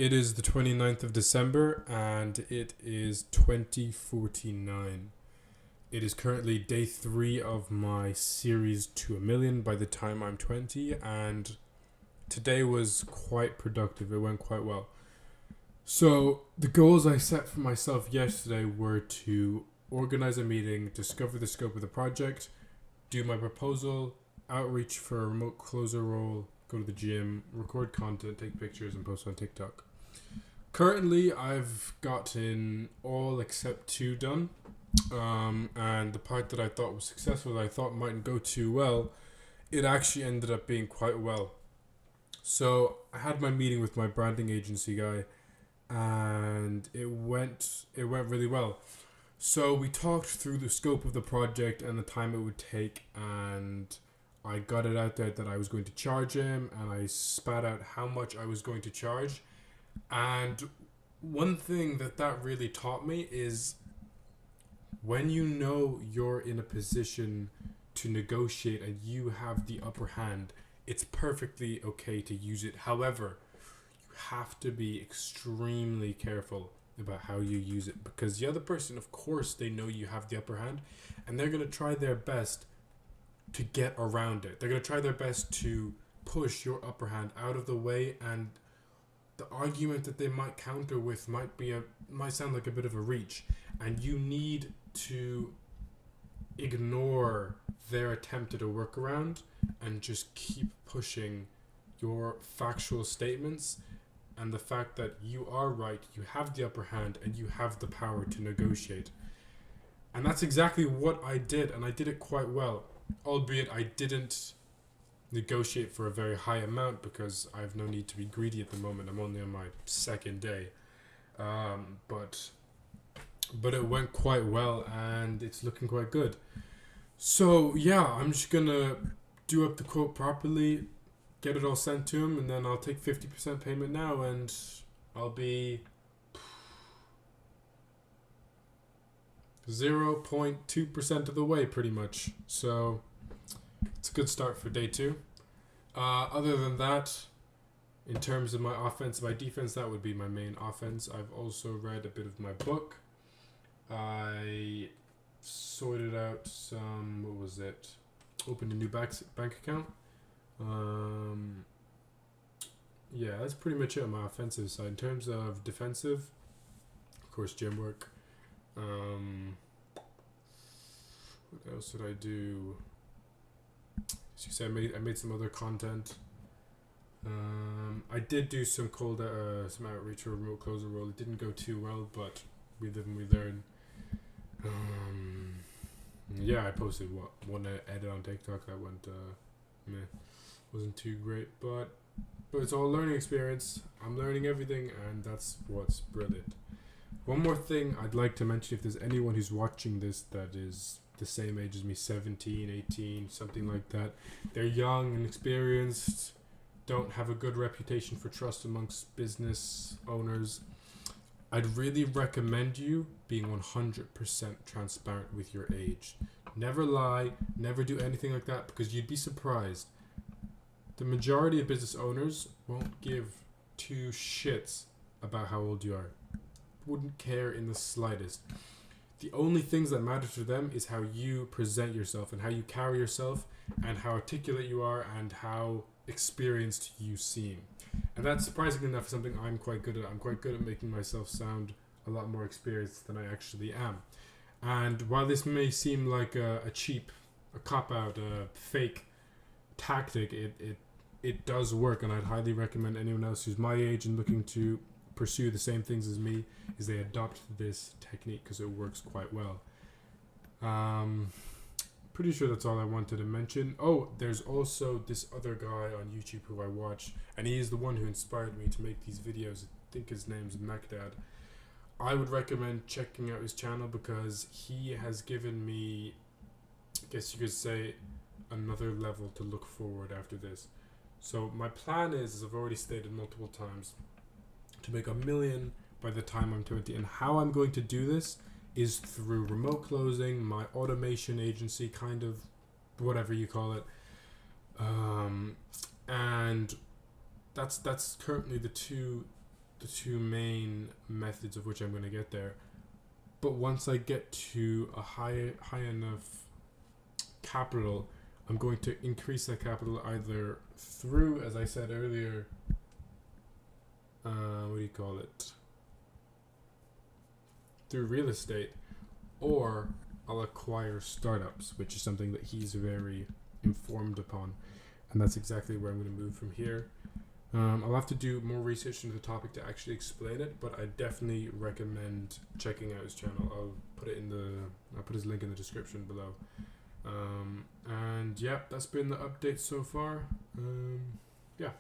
It is the 29th of December and it is 2049. It is currently day 3 of my series to a million by the time I'm 20, and today was quite productive. It went quite well. So, the goals I set for myself yesterday were to organize a meeting, discover the scope of the project, do my proposal, outreach for a remote closer role, go to the gym, record content, take pictures, and post on TikTok. Currently, I've gotten all except 2 done. And the part that I thought was successful, that I thought mightn't go too well, it actually ended up being quite well. So I had my meeting with my branding agency guy, and it went really well. So we talked through the scope of the project and the time it would take, and I got it out there that I was going to charge him, and I spat out how much I was going to charge. And one thing that really taught me is when you know you're in a position to negotiate and you have the upper hand, it's perfectly okay to use it. However, you have to be extremely careful about how you use it, because the other person, of course, they know you have the upper hand, and they're going to try their best to get around it. They're going to try their best to push your upper hand out of the way, and the argument that they might counter with might sound like a bit of a reach, and you need to ignore their attempt at a workaround and just keep pushing your factual statements and the fact that you are right, you have the upper hand, and you have the power to negotiate. And that's exactly what I did, and I did it quite well, albeit I didn't negotiate for a very high amount because I have no need to be greedy at the moment. I'm only on my second day. But it went quite well, and it's looking quite good. So yeah, I'm just gonna do up the quote properly, get it all sent to him, and then I'll take 50% payment now, and I'll be 0.2% of the way pretty much. So it's a good start for day 2. Other than that, in terms of my offense, my defense, that would be my main offense. I've also read a bit of my book. I sorted out some, opened a new bank account. Yeah, that's pretty much it on my offensive side. In terms of defensive, of course, gym work. What else did I do? As you said, I made some other content. I did do some some outreach or remote closer role. It didn't go too well, but we live and we learn. Yeah, I posted one edit on TikTok that went wasn't too great, but it's all a learning experience. I'm learning everything, and that's what's brilliant. One more thing I'd like to mention, if there's anyone who's watching this that is the same age as me, 17, 18, something like that, they're young and experienced, don't have a good reputation for trust amongst business owners, I'd really recommend you being 100% transparent with your age. Never lie, never do anything like that, because you'd be surprised. The majority of business owners won't give 2 shits about how old you are. Wouldn't care in the slightest. The only things that matter to them is how you present yourself and how you carry yourself and how articulate you are and how experienced you seem. And that's surprisingly enough something I'm quite good at. I'm quite good at making myself sound a lot more experienced than I actually am. And while this may seem like a cheap, a cop-out, a fake tactic, it does work, and I'd highly recommend anyone else who's my age and looking to pursue the same things as me is they adopt this technique, because it works quite well. Pretty sure that's all I wanted to mention. Oh, there's also this other guy on YouTube who I watch, and he is the one who inspired me to make these videos. I think his name's Macdad. I would recommend checking out his channel because he has given me, I guess you could say, another level to look forward after this. So my plan is, as I've already stated multiple times, to make 1 million by the time I'm 20. And how I'm going to do this is through remote closing, my automation agency, kind of whatever you call it. And that's currently the two the two main methods of which I'm going to get there. But once I get to a high enough capital, I'm going to increase that capital either through, as I said earlier, what do you call it? Through real estate, or I'll acquire startups, which is something that he's very informed upon, and that's exactly where I'm going to move from here. I'll have to do more research into the topic to actually explain it, but I definitely recommend checking out his channel. I'll put his link in the description below. And yeah, that's been the update so far. Yeah.